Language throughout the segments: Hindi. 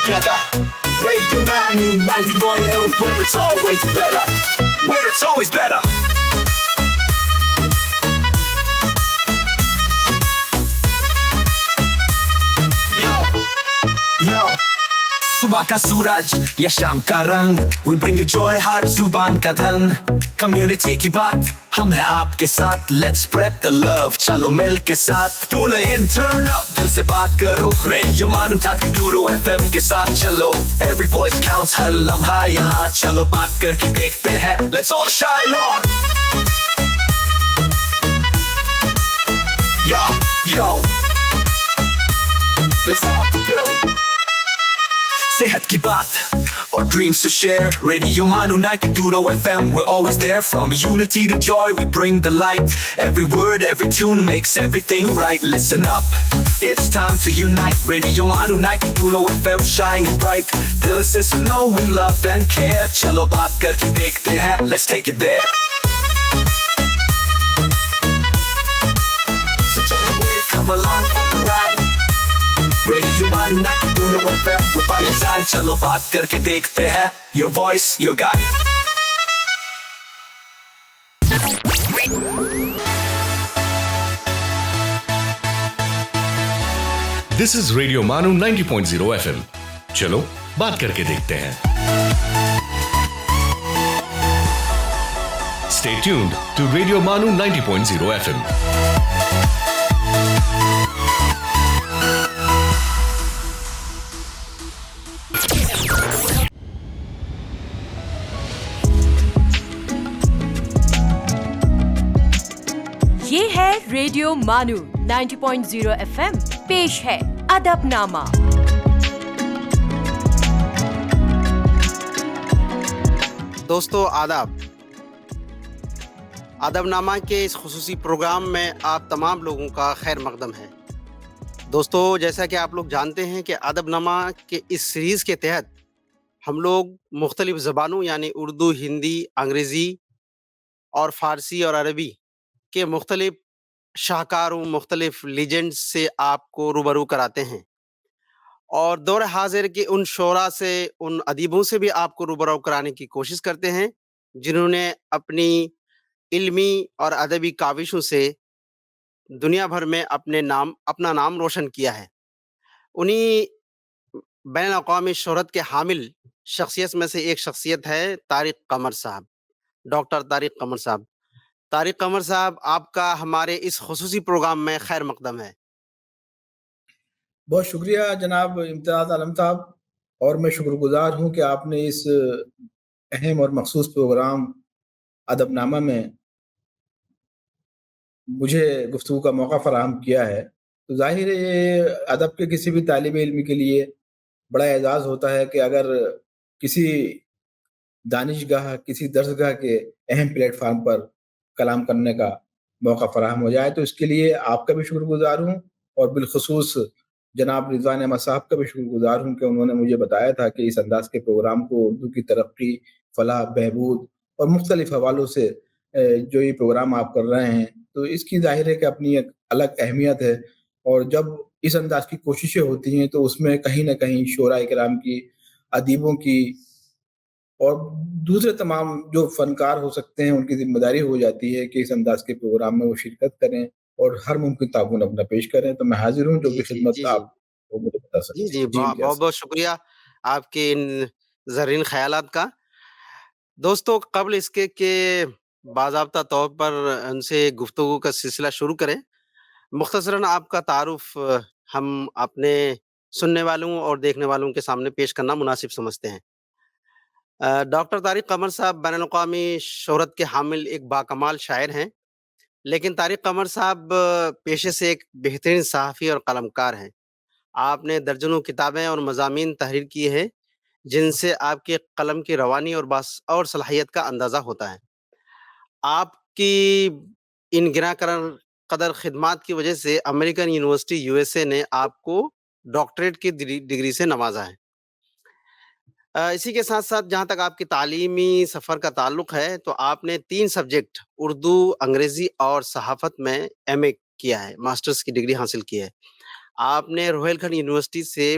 together. Radio 91 where it's always better. Where it's always better. Yo, सुबह का सूरज या शाम का रंग, we bring you joy हर जुबान का धन. Community की बात हम हैं आपके साथ, let's spread the love, चलो मिल के साथ. Tune in, turn up, दिल से बात करो. Radio Manu 92 FM के साथ चलो. Every voice counts, हर लम्हा यहाँ. चलो बात करके देखते हैं, let's all shine on. Yo, let's all go. सेहत की बात और dreams to share. Radio Manu 92 FM, we're always there. From unity to joy, we bring the light. Every word, every tune makes everything right. Listen up, it's time to unite. Radio Manu 92 FM, shining bright. Dill se suno, we love and care. Chalo baat karke dekhte hain, let's take it there. So come along for the ride. Radio Manu 92 FM, we're by your side. चलो बात करके देखते हैं. Your voice, your guide. This is Radio Manu 90.0 FM. चलो बात करके देखते हैं. Stay tuned to Radio Manu 90.0 FM. ये है रेडियो मानू 90.0 FM, पेश है अदबनामा. दोस्तों आदाब. अदबनामा के इस खुसूसी प्रोग्राम में आप तमाम लोगों का खैर मकदम है. दोस्तों, जैसा कि आप लोग जानते हैं कि अदबनामा के इस सीरीज़ के तहत हम लोग मुख्तलिफ ज़बानों यानी उर्दू, हिंदी, अंग्रेज़ी और फ़ारसी और अरबी के मुख्तलिफ शाहकारों, मुख्तलिफ लीजेंड्स से आपको रूबरू कराते हैं और दौर हाज़िर के उन शोरा से, उन अदीबों से भी आपको रूबरू कराने की कोशिश करते हैं जिन्होंने अपनी इल्मी और अदबी काविशों से दुनिया भर में अपना नाम रोशन किया है. उन्हीं बैन अक़वामी शोहरत के हामिल शख्सियत में से एक शख्सियत है तारिक कमर साहब, डॉक्टर तारिक कमर साहब. तारिक कमर साहब, आपका हमारे इस खुसूसी प्रोग्राम में खैर मकदम है. बहुत शुक्रिया जनाब इम्तियाज़ आलम साहब, और मैं शुक्रगुजार हूँ कि आपने इस अहम और मखसूस प्रोग्राम अदबनामा में मुझे गुफ्तगू का मौका फराहम किया है. तो जाहिर है ये अदब के किसी भी तालिब इल्म के लिए बड़ा एजाज़ होता है कि अगर किसी दानिशगाह, किसी दर्सगाह के अहम प्लेटफार्म पर कलाम करने का मौका फराहम हो जाए. तो इसके लिए आपका भी शुक्रगुजार हूँ और बिलखुसूस जनाब रिजवान अहमद साहब का भी शुक्रगुजार हूँ कि उन्होंने मुझे बताया था कि इस अंदाज के प्रोग्राम को उर्दू की तरक्की, फलाह, बहबूद और मुख्तलिफ हवालों से जो ये प्रोग्राम आप कर रहे हैं, तो इसकी जाहिर है कि अपनी एक अलग अहमियत है. और जब इस अंदाज की कोशिशें होती हैं तो उसमें कहीं ना कहीं शोरा किराम की, अदीबों की और दूसरे तमाम जो फनकार हो सकते हैं उनकी जिम्मेदारी हो जाती है कि इस अंदाज के प्रोग्राम में वो शिरकत करें और हर मुमकिन ताउन अपना पेश करें. तो मैं हाजिर हूँ जो जी भी जी खिदमत जी जी आप वो मुझे बता जी सकें. जी जी बहुत इम्तियाज. बहुत शुक्रिया आपके इन ज़रीन ख्यालात का. दोस्तों, कबल इसके कि बाज़ाब्ता तौर पर उनसे गुफ्तगू का सिलसिला शुरू करें, मुख्तसरन आपका तारुफ हम अपने सुनने वालों और देखने वालों के सामने पेश करना मुनासिब समझते हैं. डॉक्टर तारिक कमर साहब बैनुल-अक़वामी शोहरत के हामिल एक बाकमाल शायर हैं, लेकिन तारिक कमर साहब पेशे से एक बेहतरीन सहाफ़ी और कलमकार हैं. आपने दर्जनों किताबें और मज़ामीन तहरीर किए हैं, जिनसे आपके कलम की रवानी और सलाहियत का अंदाज़ा होता है. आपकी इन गिराकदर खिदमात की वजह से अमेरिकन यूनिवर्सिटी यूएसए ने आपको डॉक्टरेट की डिग्री से नवाजा है. इसी के साथ-साथ जहाँ तक आपकी तालीमी सफ़र का ताल्लुक है, तो आपने 3 सब्जेक्ट उर्दू, अंग्रेज़ी और सहाफ़त में एमए किया है, मास्टर्स की डिग्री हासिल की है. आपने रोहिलखंड यूनिवर्सिटी से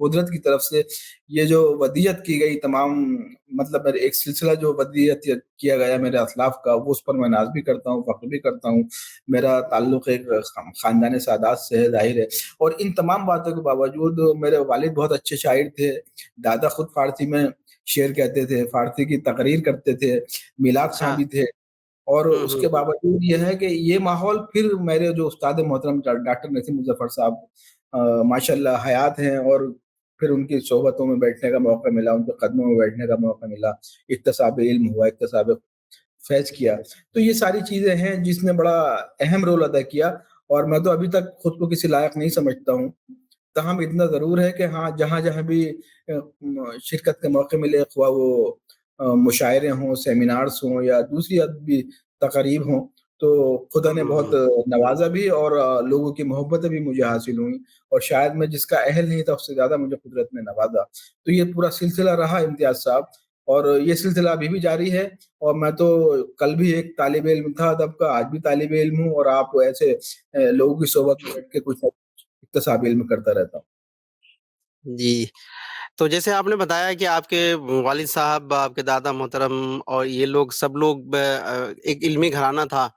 कुदरत की तरफ से ये जो वदीयत की गई तमाम, मतलब मेरे एक सिलसिला जो वदीयत किया गया मेरे असलाफ का, वो उस पर मैं नाज भी करता हूँ, फ़ख्र भी करता हूँ। मेरा ताल्लुक़ एक ख़ानदान सादात से है, ज़ाहिर है। और इन तमाम बातों के बावजूद मेरे वालिद बहुत अच्छे शायर थे। दादा खुद फ़ारसी में शेर कहते थे, फ़ारसी की तकरीर करते थे, मिलाद ख़ां अच्छा। भी थे। और हुँ, हुँ, उसके हुँ। बावजूद ये है कि ये माहौल फिर मेरे जो उस्ताद मोहतरम डॉक्टर नसीम मुज़फ़्फ़र साहब माशाअल्लाह हयात हैं, और फिर उनकी सोहबतों में बैठने का मौका मिला, उनके कदमों में बैठने का मौका मिला, इक्तिसाब इल्म हुआ, इक्तिसाब फैज़ किया। तो ये सारी चीज़ें हैं जिसने बड़ा अहम रोल अदा किया, और मैं तो अभी तक खुद को किसी लायक नहीं समझता हूँ। ताहम इतना ज़रूर है कि हाँ, जहाँ-जहाँ भी शिरकत के मौके मिले, ख़्वा वो मुशायरे हों, सेमिनार्स हों या दूसरी अदबी तक़ारीब हों, तो खुदा ने हुँ, बहुत हुँ। नवाज़ा भी, और लोगों की मोहब्बतें भी मुझे हासिल हुईं, और शायद मैं जिसका अहल नहीं था, उससे ज़्यादा मुझे कुदरत ने नवाज़ा। तो ये पूरा सिलसिला रहा इम्तियाज़ साहब, और ये सिलसिला अभी भी जारी है। और मैं तो कल भी एक तालिब इल्म था अदब का, आज भी तालिब इल्म हूँ, और आप ऐसे लोगों की सोहबत में बैठ के कुछ न कुछ इक्तिसाब इल्म करता रहता हूँ। जी। तो जैसे आपने बताया कि आपके वालिद साहब, आपके दादा मोहतरम और ये लोग सब लोग एक इल्मी घराना था,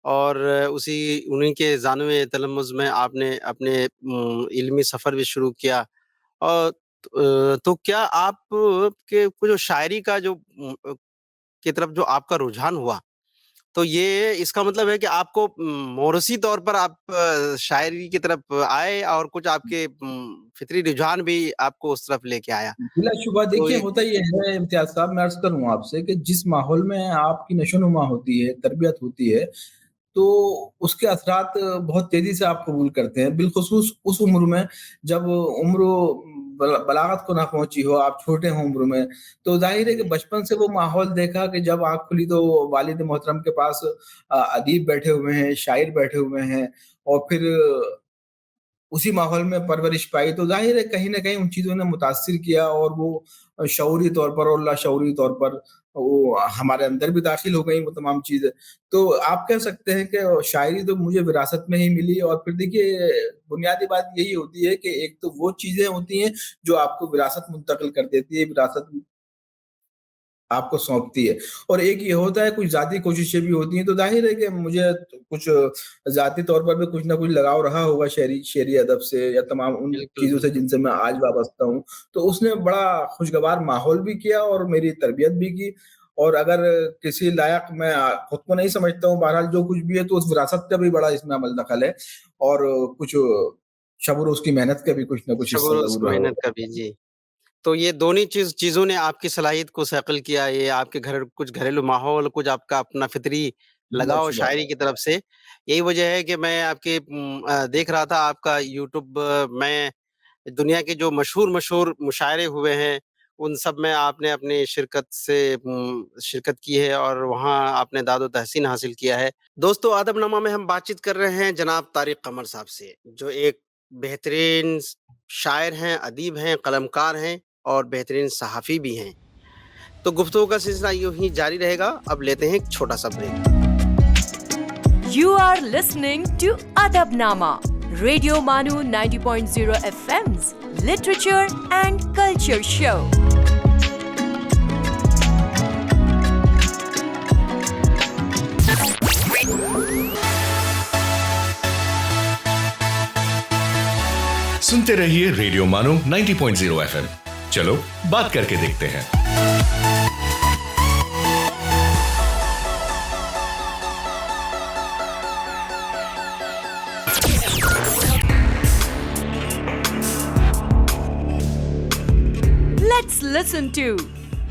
और उसी उन्हीं के ज़ानवे तलम्मुज़ में आपने अपने इल्मी सफ़र भी शुरू किया। और तो क्या आप के को जो शायरी का जो की तरफ जो आपका रुझान हुआ, तो ये इसका मतलब है कि आपको मौरूसी तौर पर आप शायरी की तरफ आए, और कुछ आपके फ़ितरी रुझान भी आपको उस तरफ लेके आया। बिलाशुबा तो देखिए, ये होता ये है इम्तियाज़ साहब, मैं अर्ज़ करूँ आपसे कि जिस माहौल में आपकी नशो-नुमा होती है, तरबियत होती है, तो उसके असरात बहुत तेज़ी से आप कबूल करते हैं। बिलख़ुसूस उस उम्र में, जब उम्र बलागत को ना पहुँची हो, आप छोटे हों उम्र में, तो ज़ाहिर है कि बचपन से वो माहौल देखा कि जब आँख खुली तो वालिद मोहतरम के पास अदीब बैठे हुए हैं, शायर बैठे हुए हैं, और फिर उसी माहौल में परवरिश पाई, तो ज़ाहिर है कहीं न कहीं उन चीज़ों ने मुतासिर किया, और वो शऊरी तौर पर और लाशऊरी तौर पर वो हमारे अंदर भी दाखिल हो गई वो तमाम चीज़ें। तो आप कह सकते हैं कि शायरी तो मुझे विरासत में ही मिली, और फिर देखिए बुनियादी बात यही होती है कि एक तो वो चीज़ें होती हैं जो आपको विरासत मुंतकिल कर देती है, विरासत आपको सौंपती है, और एक ये होता है कुछ ज़ाती कोशिशें भी होती हैं। तो ज़ाहिर है कि मुझे तो कुछ ज़ाती तौर पर भी कुछ न कुछ लगाव रहा होगा शेरी अदब से, या तमाम उन बिल्कुल, चीज़ों से बिल्कुल। जिनसे मैं आज वाबस्ता हूँ। तो उसने बड़ा खुशगवार माहौल भी किया, और मेरी तरबियत भी की। और अगर किसी लायक मैं खुद को नहीं समझता हूँ, बहरहाल जो कुछ भी है, तो उस विरासत का भी बड़ा इसमें अमल दखल है, और कुछ शब-ओ-रोज़ की मेहनत का भी कुछ न कुछ हिस्सा शब-ओ-रोज़ ज़रूर रहा मेहनत होगा। का भी, जी। तो ये दोनों चीज़ों ने आपकी सलाहियत को सैक़ल किया, ये आपके घर कुछ घरेलू माहौल, कुछ आपका अपना फ़ितरी लगाव बिलाशुबा। शायरी की तरफ से। यही वजह है कि मैं आपके देख रहा था आपका यूट्यूब में, दुनिया के जो मशहूर मुशायरे हुए हैं, उन सब में आपने अपनी शिरकत की है, और वहाँ आपने दाद व तहसीन हासिल किया है। दोस्तों, अदबनामा में हम बातचीत कर रहे हैं जनाब तारिक कमर साहब से, जो एक बेहतरीन शायर हैं, अदीब हैं, कलमकार हैं, और बेहतरीन सहाफ़ी भी हैं। तो गुफ्तगू का सिलसिला यूँ ही जारी रहेगा। अब लेते हैं एक छोटा-सा break. You are listening to Adabnama, Radio Manu 90.0 FM's Literature and Culture Show. सुनते रहिए रेडियो मानो 90.0 एफएम। चलो बात करके देखते हैं। Let's listen to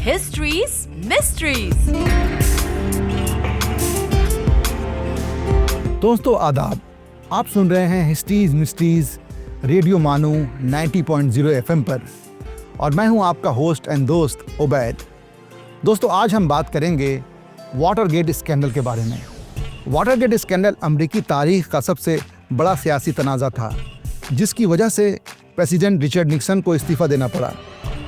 History's Mysteries. दोस्तों आदाब, आप सुन रहे हैं हिस्ट्रीज मिस्ट्रीज रेडियो मानू 90.0 एफएम पर, और मैं हूं आपका होस्ट एंड दोस्त उबैद। दोस्तों, आज हम बात करेंगे वाटरगेट स्कैंडल के बारे में। वाटरगेट स्कैंडल अमेरिकी तारीख का सबसे बड़ा सियासी तनाज़ा था, जिसकी वजह से प्रेसिडेंट रिचर्ड निक्सन को इस्तीफ़ा देना पड़ा।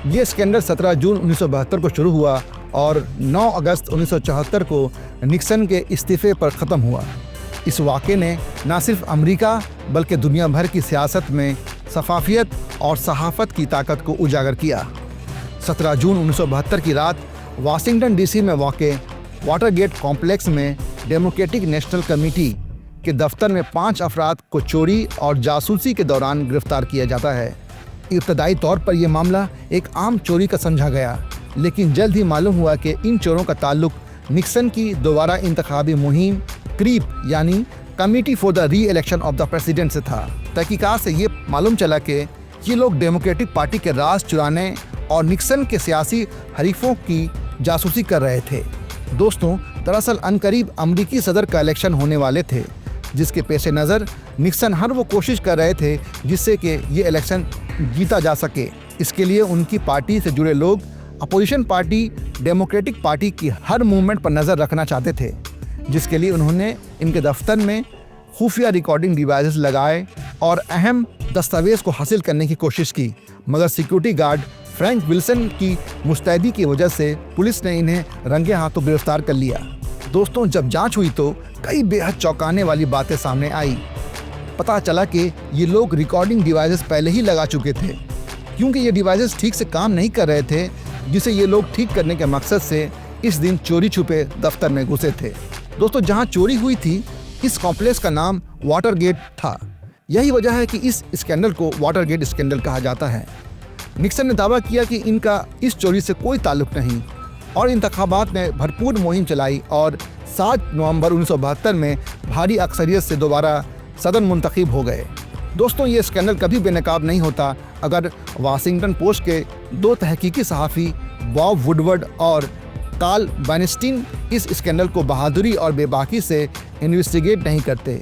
ये स्कैंडल 17 जून 1972 को शुरू हुआ, और 9 अगस्त 1974 को निक्सन के इस्तीफ़े पर ख़त्म हुआ। इस वाक़े ने न सिर्फ अमेरिका बल्कि दुनिया भर की सियासत में शफाफियत और सहाफत की ताकत को उजागर किया। 17 जून 1972 की रात वाशिंगटन डीसी में वाक़ वाटरगेट कॉम्प्लेक्स में डेमोक्रेटिक नेशनल कमेटी के दफ्तर में 5 अफराद को चोरी और जासूसी के दौरान गिरफ्तार किया जाता है। इब्तदाई तौर पर यह मामला एक आम चोरी का समझा गया, लेकिन जल्द ही मालूम हुआ कि इन चोरों का ताल्लुक निक्सन की दोबारा इंतखाबी मुहिम क्रीप यानी कमेटी फॉर द री इलेक्शन ऑफ द प्रेसिडेंट से था। तहकीकात से ये मालूम चला कि ये लोग डेमोक्रेटिक पार्टी के राज चुराने और निक्सन के सियासी हरीफों की जासूसी कर रहे थे। दोस्तों, दरअसल अनकरीब अमरीकी सदर का इलेक्शन होने वाले थे, जिसके पेश नज़र निक्सन हर वो कोशिश कर रहे थे जिससे कि ये इलेक्शन जीता जा सके। इसके लिए उनकी पार्टी से जुड़े लोग अपोजिशन पार्टी डेमोक्रेटिक पार्टी की हर मूवमेंट पर नज़र रखना चाहते थे, जिसके लिए उन्होंने इनके दफ्तर में खुफिया रिकॉर्डिंग डिवाइसेस लगाए और अहम दस्तावेज़ को हासिल करने की कोशिश की, मगर सिक्योरिटी गार्ड फ्रैंक विल्सन की मुस्तैदी की वजह से पुलिस ने इन्हें रंगे हाथों गिरफ्तार कर लिया। दोस्तों, जब जांच हुई तो कई बेहद चौंकाने वाली बातें सामने आई। पता चला कि ये लोग रिकॉर्डिंग डिवाइसेस पहले ही लगा चुके थे, क्योंकि ये डिवाइसेस ठीक से काम नहीं कर रहे थे, जिसे ये लोग ठीक करने के मकसद से इस दिन चोरी छुपे दफ्तर में घुसे थे। दोस्तों, जहां चोरी हुई थी इस कॉम्प्लेक्स का नाम वाटरगेट था। यही वजह है कि इस स्कैंडल को वाटरगेट स्कैंडल कहा जाता है। निक्सन ने दावा किया कि इनका इस चोरी से कोई ताल्लुक नहीं और इंतखाबात में भरपूर मुहिम चलाई और 7 नवंबर 1972 में भारी अक्सरियत से दोबारा सदन मुंतखब हो गए। दोस्तों, ये स्कैंडल कभी बेनकाब नहीं होता अगर वाशिंगटन पोस्ट के 2 तहकीकी सहाफ़ी बॉब वुडवर्ड और कार्ल बैनिस्टीन इस स्कैंडल को बहादुरी और बेबाकी से इन्वेस्टिगेट नहीं करते।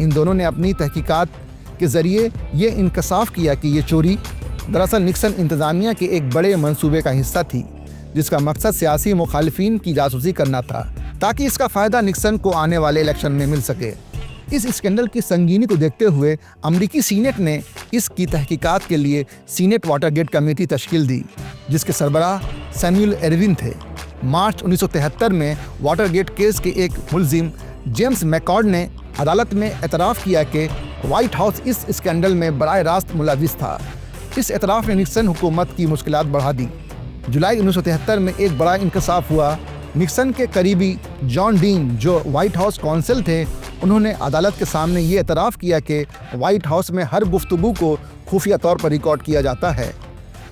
इन दोनों ने अपनी तहकीकात के ज़रिए ये इंकशाफ किया कि ये चोरी दरअसल निक्सन इंतज़ामिया के एक बड़े मंसूबे का हिस्सा थी, जिसका मकसद सियासी मुखालिफिन की जासूसी करना था, ताकि इसका फ़ायदा निक्सन को आने वाले इलेक्शन में मिल सके। इस स्कैंडल की संगीनी को देखते हुए अमरीकी सीनेट ने इसकी तहकीकात के लिए सीनेट वाटरगेट कमेटी तश्कील दी, जिसके सरबराह सैमुअल एरविन थे। मार्च 1973 में वाटरगेट केस के एक मुलजिम जेम्स मैकॉर्ड ने अदालत में एतराफ़ किया कि व्हाइट हाउस इस स्कैंडल में बराह रास्त मुलविस था। इस एतराफ़ ने निक्सन हुकूमत की मुश्किलात बढ़ा दी। जुलाई 1973 में एक बड़ा इंकशाफ हुआ। निक्सन के करीबी जॉन डीन, जो व्हाइट हाउस कौंसल थे, उन्होंने अदालत के सामने ये एतराफ़ किया कि व्हाइट हाउस में हर गुफ्तगू को खुफिया तौर पर रिकॉर्ड किया जाता है।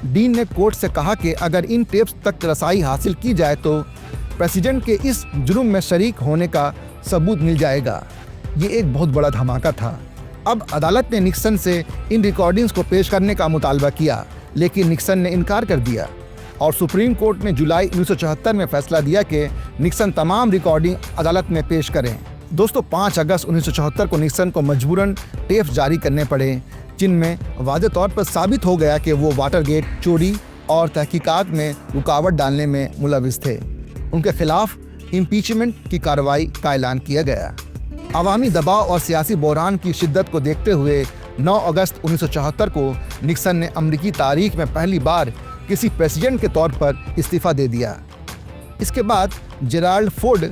डीन ने कोर्ट से कहा कि अगर इन टेप्स तक रसाई हासिल की जाए तो प्रेसिडेंट के इस जुर्म में शरीक होने का सबूत मिल जाएगा। ये एक बहुत बड़ा धमाका था। अब अदालत ने निक्सन से इन रिकॉर्डिंग्स को पेश करने का मुतालबा किया, लेकिन निक्सन ने इनकार कर दिया और सुप्रीम कोर्ट ने जुलाई 1974 में फैसला दिया कि निक्सन तमाम रिकॉर्डिंग अदालत में पेश करें। दोस्तों, 5 अगस्त 1974 को निक्सन को मजबूरन टेप्स जारी करने पड़े, जिनमें वाज़ेह तौर पर साबित हो गया कि वो वाटरगेट चोरी और तहकीकात में रुकावट डालने में मुलविस थे। उनके खिलाफ इम्पीचमेंट की कार्रवाई का ऐलान किया गया। अवामी दबाव और सियासी बहरान की शिद्दत को देखते हुए 9 अगस्त 1974 को निक्सन ने अमरीकी तारीख में पहली बार किसी प्रेसिडेंट के तौर पर इस्तीफ़ा दे दिया। इसके बाद जेराल्ड फोर्ड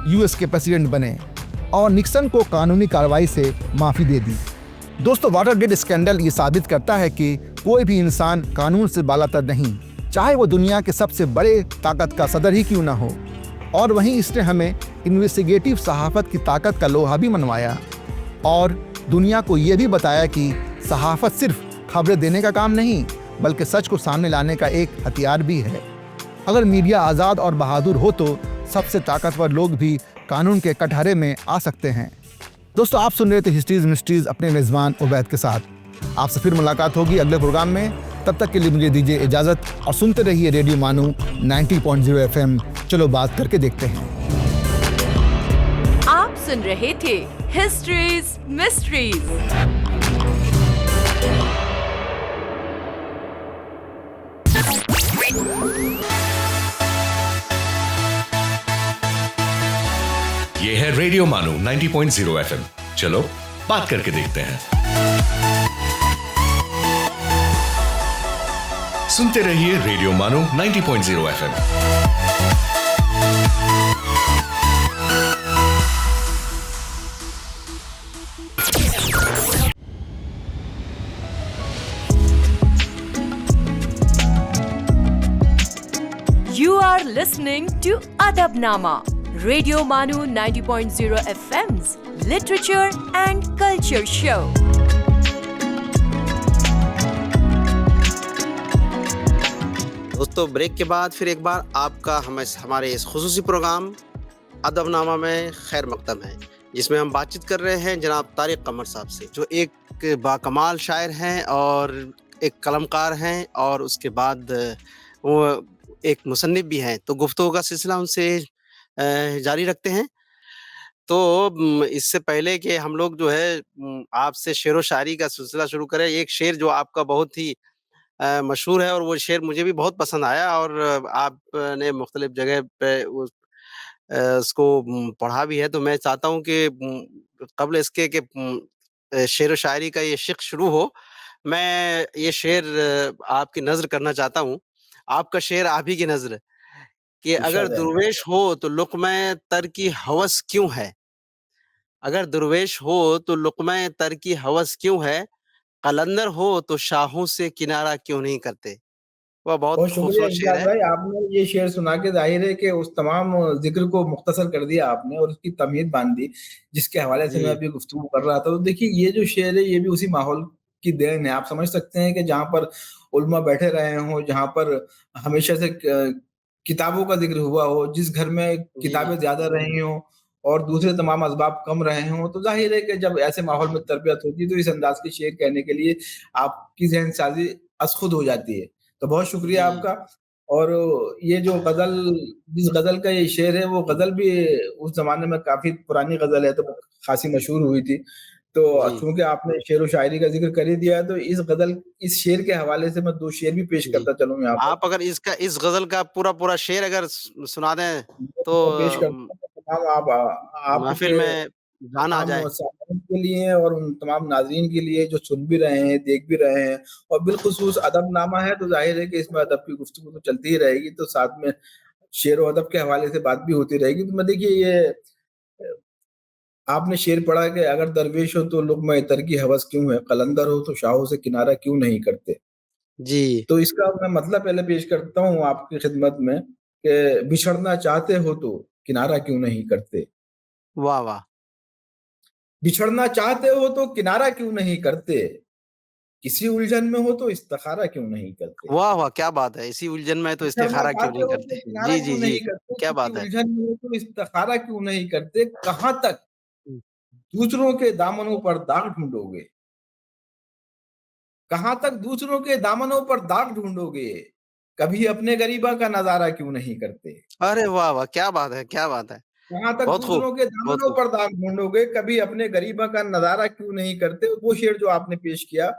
यूएस के प्रेसिडेंट बने और निक्सन को कानूनी कार्रवाई से माफ़ी दे दी। दोस्तों, वाटरगेट स्कैंडल ये साबित करता है कि कोई भी इंसान कानून से बालातर नहीं, चाहे वो दुनिया के सबसे बड़े ताकत का सदर ही क्यों ना हो। और वहीं इसने हमें इन्वेस्टिगेटिव सहाफ़त की ताकत का लोहा भी मनवाया और दुनिया को ये भी बताया कि सहाफ़त सिर्फ खबरें देने का काम नहीं, बल्कि सच को सामने लाने का एक हथियार भी है। अगर मीडिया आज़ाद और बहादुर हो तो सबसे ताकतवर लोग भी कानून के कटहरे में आ सकते हैं। दोस्तों, आप सुन रहे थे हिस्ट्रीज मिस्ट्रीज अपने मेज़बान उबैद के साथ। आपसे फिर मुलाकात होगी अगले प्रोग्राम में। तब तक के लिए मुझे दीजिए इजाज़त और सुनते रहिए रेडियो मानू 90.0 FM। चलो बात करके देखते हैं। आप सुन रहे थे हिस्ट्रीज मिस्ट्रीज। ये है रेडियो मानू 90.0 FM। चलो बात करके देखते हैं। सुनते रहिए रेडियो मानू 90.0 FM। are listening to Adabnama, Radio Manu 90.0 FM's Literature and Culture Show. दोस्तों, ब्रेक के बाद फिर एक बार आपका हमारे इस खुसूसी प्रोग्राम अदबनामा में खैर मकदम है, जिसमें हम बातचीत कर रहे हैं जनाब तारिक कमर साहब से, जो एक बाकमाल शायर हैं और एक कलमकार हैं और उसके बाद वो एक मुसन्निफ भी हैं। तो गुफ्तगू का सिलसिला उनसे जारी रखते हैं। तो इससे पहले कि हम लोग जो है आपसे शेर व शायरी का सिलसिला शुरू करें, एक शेर जो आपका बहुत ही मशहूर है और वो शेर मुझे भी बहुत पसंद आया और आपने मुख्तलिफ जगह पे उसको पढ़ा भी है। तो मैं चाहता हूँ कि क़ब्ल इसके कि शेर व शायरी का ये शिक़ शुरू हो, मैं ये शेर आपकी नज़्र करना चाहता हूँ। आपका शेर आप ही की नज़्र कि अगर इरशाद है। दुर्वेश हो तो लुक़्मे तर की हवस क्यों है? अगर दुर्वेश हो तो लुक़्मे तर की हवस क्यों है? कलंदर हो तो शाहों से किनारा क्यों नहीं करते? वह बहुत बहुत शुक्रिया खूबसूरत शेर इम्तियाज़ है। भाई, आपने ये शेर सुना के ज़ाहिर है कि उस तमाम ज़िक्र को मुख्तसर कर दिया आपने और उसकी तमहीद बाँध दी, जिसके हवाले से मैं जी, अभी गुफ्तगू कर रहा था। तो देखिए, ये जो शेर है, ये भी उसी माहौल की देन है। आप समझ सकते हैं कि जहाँ पर उलमा बैठे रहे हों, जहाँ पर हमेशा से किताबों का ज़िक्र हुआ हो, जिस घर में जी, किताबें ज़्यादा रही हों और दूसरे तमाम असबाब कम रहे हों, तो ज़ाहिर है कि जब ऐसे माहौल में तरबियत होती है, तो इस अंदाज़ के शेर कहने के लिए आपकी ज़हनसाज़ी अज़ खुद हो जाती है। तो बहुत शुक्रिया जी, आपका। और ये जो गज़ल, जिस गज़ल का ये शेर है, वो गज़ल भी उस ज़माने में काफ़ी पुरानी गज़ल है, तो ख़ासी मशहूर हुई थी। तो जी, चूँकि आपने शेर व शायरी का ज़िक्र कर ही दिया है, तो इस शेर के हवाले से मैं 2 शेर भी पेश जी। करता चलूँ यहाँ पर। आप अगर इस गज़ल का पूरा शेर अगर सुना दें तो मैं पेश करता हूँ, तमाम महफ़िल आपके में जान आ तमाम जाए। सामईन के लिए और उन तमाम नाज़रीन के लिए जो सुन भी रहे हैं, देख भी रहे हैं, और बिलख़ुसूस अदबनामा है, तो ज़ाहिर है कि इसमें अदब की गुफ्तगू तो चलती ही रहेगी, तो साथ में शेर व अदब के हवाले से बात भी होती रहेगी। तो मैं देखिए, ये आपने शेर पढ़ा कि अगर दरवेश हो तो लुक़्मा तर की हवस क्यों है, कलंदर हो तो शाहों से किनारा क्यों नहीं करते। जी, तो इसका मैं मतलब पहले पेश करता हूँ आपकी खिदमत में कि बिछड़ना चाहते हो तो किनारा क्यों नहीं करते। वाह, वाह! बिछड़ना चाहते हो तो किनारा क्यों नहीं करते, किसी उलझन में हो तो इस्तिखारा क्यों नहीं करते। वाह, वाह! क्या बात है! इसी उलझन में तो बिछड़ना इस्तिख़ारा क्यों चाहते नहीं हो तो करते? किनारा जी, क्यों जी, नहीं जी। करते, क्या किसी बात है! उलझन में हो तो इस्तिखारा क्यों नहीं करते, कहाँ तक हुँ, दूसरों के दामनों पर दाग ढूँढोगे, कहाँ तक दूसरों के दामनों पर दाग ढूँढोगे, कभी अपने गरीबा का नज़ारा क्यों नहीं करते। अरे वाह, वाह! क्या बात है, क्या बात है! कहाँ तक बहुत खूब, दूसरों के बहुत दामनों खूब। पर दाग ढूँढोगे, कभी अपने गरीबा का नज़ारा क्यों नहीं करते। वो शेर जो आपने पेश किया,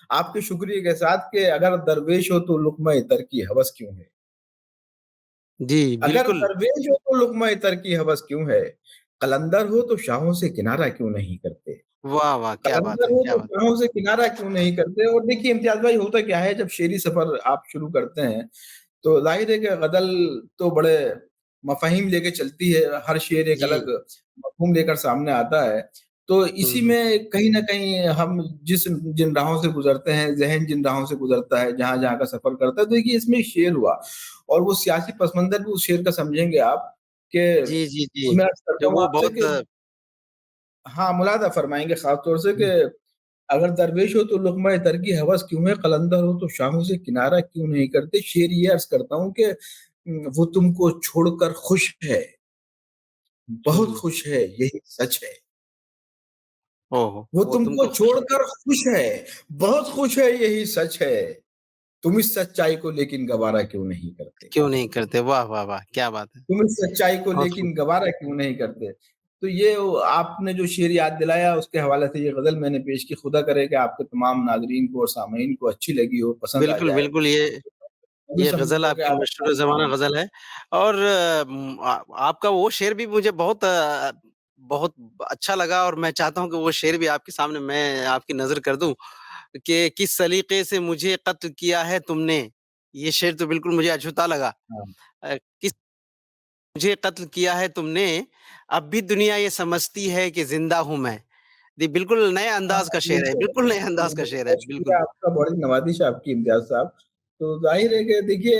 आपके शुक्रिया के साथ, कि अगर दरवेश हो तो लुक़्मा तर की हवस क्यों है? जी, अगर बिल्कुल। दरवेश हो तो लुक़्मा तर की हवस क्यों है? कलंदर हो तो शाहों से किनारा क्यों नहीं करते? वाह, वाह! क्या बात है, कलंदर हो क्या तो बात शाहों से किनारा क्यों नहीं करते। और देखिए इम्तियाज़ भाई, होता क्या है, जब शेरी सफ़र आप शुरू करते हैं, तो ज़ाहिर है कि गज़ल तो बड़े मफ़ाहीम लेके चलती है, हर शेर एक जी। अलग मफ़हूम लेकर सामने आता है। तो हुँ, इसी हुँ। में कहीं न कहीं हम जिन राहों से गुज़रते हैं, ज़हन जिन राहों से गुज़रता है, जहाँ-जहाँ का सफ़र करता है, तो देखिए इसमें एक शेर हुआ, और वो सियासी पस-मंज़र भी उस शेर का समझेंगे आप, कि जी, जी, जी। मैं अर्ज़ करता जो हूँ वो आपसे बहुत कि हाँ, मुलाहज़ा फ़रमाएँगे ख़ास तौर से कि हुँ, अगर दरवेश हो तो लुक़्मा तर की हवस क्यों है, कलंदर हो तो शाहों से किनारा क्यों नहीं करते। शेर ये अर्ज़ करता हूँ कि वो तुमको छोड़कर खुश है, बहुत हुँ। खुश है, यही सच है। ओहो! वो वो तुमको तुमको खुश छोड़कर खुश है, बहुत खुश है, यही सच है। तुम इस सच्चाई को लेकिन गवारा क्यों नहीं करते। क्यों नहीं करते? वाह, वाह, वाह! क्या बात है! तुम इस सच्चाई को बहुत खूब। लेकिन गवारा क्यों नहीं करते। तो ये वो आपने जो शेर याद दिलाया, उसके हवाले से ये ग़ज़ल मैंने पेश की। खुदा करे कि आपके तमाम नाज़रीन को और सामईन को अच्छी लगी हो, पसंद आ बिल्कुल, जाए। बिल्कुल मैं भी ये गज़ल समझूँगा कि आपकी आप मशहूर ज़माना गज़ल है और आपका वो शेर भी मुझे बहुत अच्छा लगा और मैं चाहता हूँ कि वो शेर भी आपके सामने मैं आपकी नज़र कर दूँ कि किस सलीक़े से मुझे क़त्ल किया है तुमने। ये शेर तो बिल्कुल मुझे अछूता लगा। हाँ, किस मुझे क़त्ल किया है तुमने, अब भी दुनिया ये समझती है कि ज़िंदा हूँ मैं। जी, बिल्कुल नए हाँ, अंदाज़ का शेर है, बिल्कुल। बिल्कुल नए अंदाज़ का शेर है, बहुत शुक्रिया बिल्कुल। आपका, बड़ी नवाज़िश है आपकी इम्तियाज़ साहब। तो ज़ाहिर है कि देखिए,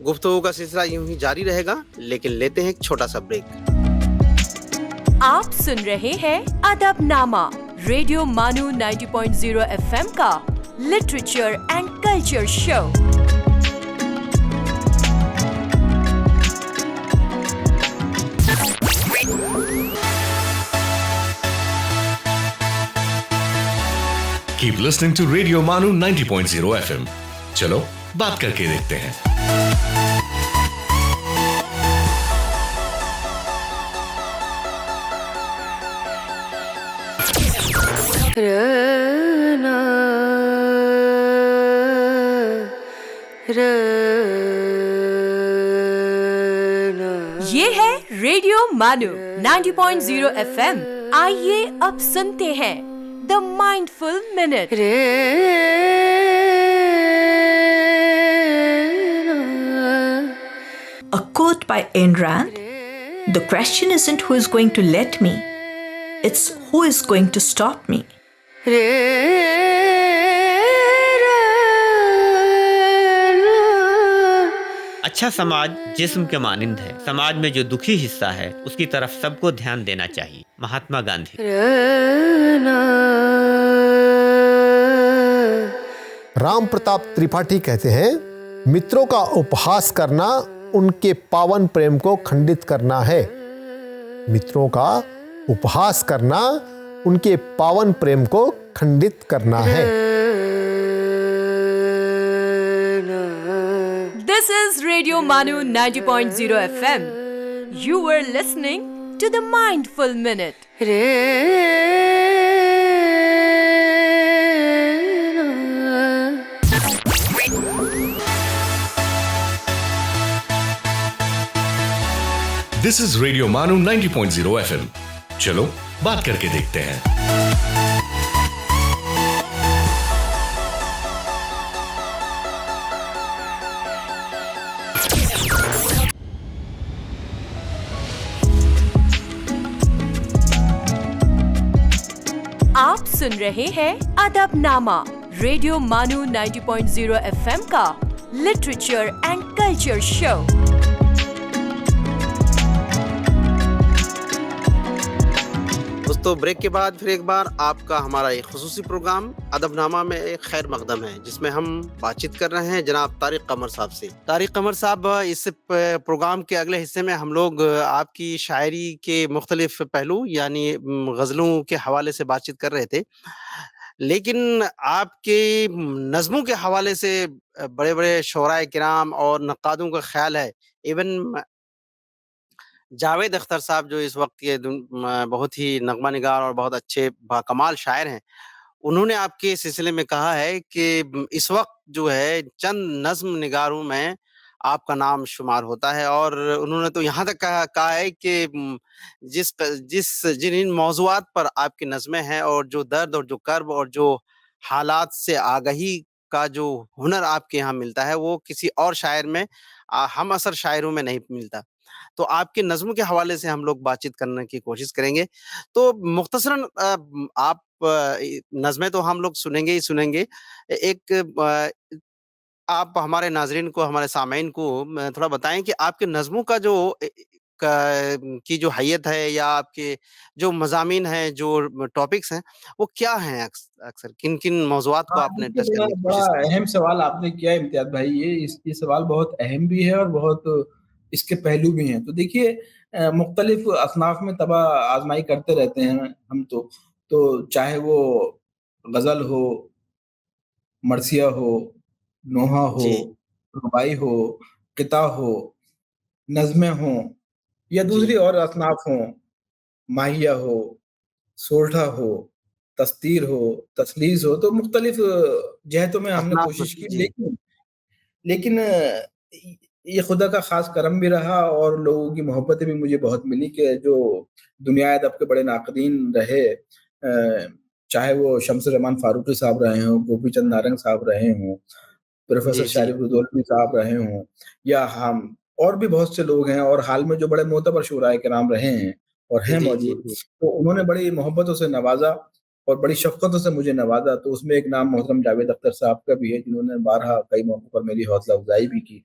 गुफ्तगू का सिलसिला यूं ही जारी रहेगा, लेकिन लेते हैं एक छोटा सा ब्रेक। आप सुन रहे हैं अदबनामा, रेडियो मानू 90.0 एफएम का literature and culture show. Keep listening to Radio Manu 90.0 FM. चलो बात करके देखते हैं। ये है रेडियो मानू 90.0 एफएम। आइए अब सुनते हैं the mindful minute. A quote by Ayn Rand: "The question isn't who is going to let me, it's who is going to stop me." अच्छा समाज जिस्म के मानिंद है। समाज में जो दुखी हिस्सा है उसकी तरफ सबको ध्यान देना चाहिए। महात्मा गांधी। राम प्रताप त्रिपाठी कहते हैं, मित्रों का उपहास करना उनके पावन प्रेम को खंडित करना है। मित्रों का उपहास करना उनके पावन प्रेम को खंडित करना है। This is Radio Manu 90.0 FM. You were listening to the Mindful Minute. This is Radio Manu 90.0 FM. चलो बात करके देखते हैं। आप सुन रहे हैं अदबनामा, रेडियो मानू 90.0 एफएम का लिटरेचर एंड कल्चर शो। दोस्तों, ब्रेक के बाद फिर एक बार आपका हमारा एक खुसूसी प्रोग्राम अदबनामा में एक खैर मकदम है, जिसमें हम बातचीत कर रहे हैं जनाब तारिक कमर साहब से। तारिक कमर साहब, इस प्रोग्राम के अगले हिस्से में हम लोग आपकी शायरी के मुख्तलिफ पहलू यानी गज़लों के हवाले से बातचीत कर रहे थे, लेकिन आपके नज़्मों के हवाले से बड़े-बड़े शोराए किराम और नक्कादों का ख्याल है, इवन जावेद अख्तर साहब जो इस वक्त के बहुत ही नगमा निगार और बहुत अच्छे बाकमाल शायर हैं, उन्होंने आपके सिलसिले में कहा है कि इस वक्त जो है चंद नज़्म निगारों में आपका नाम शुमार होता है, और उन्होंने तो यहाँ तक कहा है कि जिन इन मौज़ूआत पर आपकी नज़्में हैं और जो दर्द और जो कर्ब और जो हालात से आगाही का जो हुनर आपके यहाँ मिलता है, वो किसी और शायर में हम असर शायरों में नहीं मिलता। तो आपके नज़्म के हवाले से हम लोग बातचीत करने की कोशिश करेंगे। तो मुख्तसरन आप नज़्में तो हम लोग सुनेंगे ही सुनेंगे। एक आप हमारे नाज़रीन को, हमारे सामईन को थोड़ा बताएँ कि आपके नज़्मों का जो की जो हैयत है या आपके जो मज़ामीन हैं, जो टॉपिक्स हैं, वो क्या हैं अक्सर? किन-किन मौज़ूआत को आपने टच देखिए, करने की बड़ा कोशिश की? अहम सवाल आपने किया है इम्तियाज़ भाई। ये सवाल बहुत अहम भी है और बहुत इसके पहलू भी हैं। तो देखिए, मुख्तलिफ असनाफ़ में तबा आज़माई करते रहते हैं हम तो चाहे वो ग़ज़ल हो, मरसिया हो, नोहा हो, जी, रुबाई हो, किता हो, नज़्में हों या जी, दूसरी और असनाफ़ हों, माहिया हो, सोरठा हो, तस्तीर हो, तसलीस हो, तो मुख्तलिफ जहतों में हमने असनाफ़ कोशिश की। जी, लेकिन ये खुदा का ख़ास करम भी रहा और लोगों की मोहब्बतें भी मुझे बहुत मिली कि जो दुनिया अदब के बड़े नाक़दीन रहे, चाहे वो शम्स रहमान फारूकी साहब रहे हों, गोपी चंद नारंग साहब रहे हों, प्रोफेसर जी, जी, शारिब रुदौलवी साहब रहे हों, या हम और भी बहुत से लोग हैं, और हाल में जो बड़े मोतबर शुराए किराम रहे हैं और हैं जी, जी, मौजूद, जी, तो उन्होंने बड़ी मोहब्बतों से नवाज़ा और बड़ी शफ़क़तों से मुझे नवाज़ा। तो उसमें एक नाम मोहतरम जावेद अख्तर साहब का भी है, जिन्होंने बारहा कई मौक़ों पर मेरी हौसला अफ़ज़ाई भी की।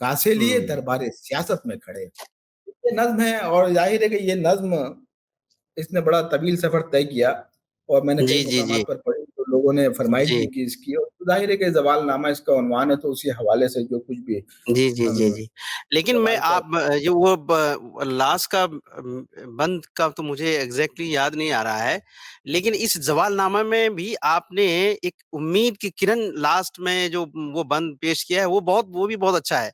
कहाँ से लिए? दरबारे सियासत में खड़े। ये नज्म है और जाहिर है कि ये नज्म इसने बड़ा तवील सफर तय किया और मैंने जी, कई जी, मुकामात जी। पर पढ़ी तो लोगों ने फरमाइश जी। भी की इसकी, और जाहिर है कि ज़वालनामा इसका उन्वान है, तो उसी हवाले से जो कुछ भी जी, जी, जी, हम जी। लेकिन मैं ज़वाल का आप जो वो लास्ट का बंद का तो मुझे एग्ज़ैक्टली याद नहीं आ रहा है। लेकिन इस ज़वालनामा में भी आपने एक उम्मीद की किरण लास्ट में जो वो बंद पेश किया है, वो भी बहुत अच्छा है।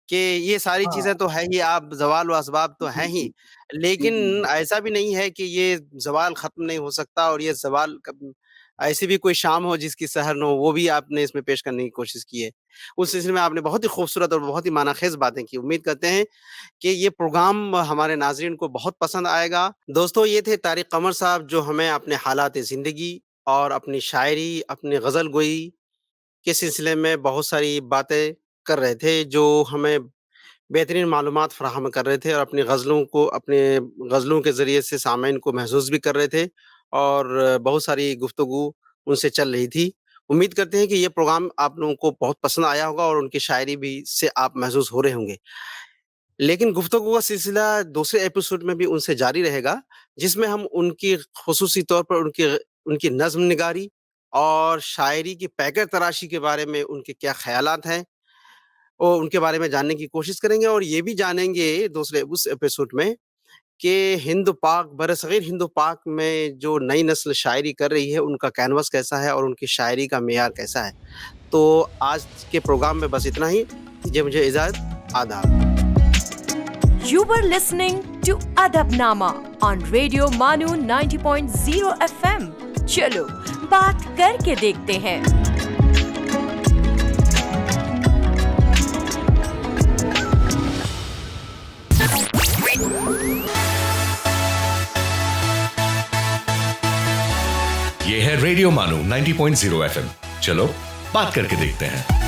कि ये सारी हाँ, चीज़ें तो है ही, आप ज़वाल व असबाब तो जी, हैं ही, जी। जी, जी, लेकिन जी। ऐसा भी नहीं है कि ये ज़वाल ख़त्म नहीं हो सकता और ये ज़वाल कब ऐसी भी कोई शाम हो जिसकी सहर न हो, वो भी आपने इसमें पेश करने की कोशिश की है। उस सिलसिले में आपने बहुत ही खूबसूरत और बहुत ही मानाख़ेज़ बातें की। उम्मीद करते हैं कि ये प्रोग्राम हमारे नाज़रीन को बहुत पसंद आएगा। दोस्तों, ये थे तारिक कमर साहब जो हमें अपने हालात ज़िंदगी और अपनी शायरी, अपनी ग़ज़ल गोई के सिलसिले में बहुत सारी बातें कर रहे थे, जो हमें बेहतरीन मालूमात फ़राहम कर रहे थे और अपनी ग़ज़लों को अपने ग़ज़लों के ज़रिए से सामईन को महसूस भी कर रहे थे और बहुत सारी गुफ्तगू उनसे चल रही थी। उम्मीद करते हैं कि ये प्रोग्राम आप लोगों को बहुत पसंद आया होगा और उनकी शायरी भी से आप महसूस हो रहे होंगे। लेकिन गुफ्तगू का सिलसिला दूसरे एपिसोड में भी उनसे जारी रहेगा, जिसमें हम उनकी ख़ुसूसी तौर पर उनकी नज़्म निगारी और शायरी की पैकर तराशी के बारे में उनके क्या ख़यालात हैं और उनके बारे में जानने की कोशिश करेंगे और ये भी जानेंगे दूसरे उस एपिसोड में कि हिंद-पाक बरसग़ीर हिंद-पाक में जो नई नस्ल शायरी कर रही है, उनका कैनवस कैसा है और उनकी शायरी का मेयार कैसा है। तो आज के प्रोग्राम में बस इतना ही। दीजिए मुझे इजाज़त। आदाब। You were listening to Adabnama on Radio Manu 90.0 FM. चलो बात करके देखते हैं। ये है रेडियो मानू 90.0 एफएम। चलो बात करके देखते हैं।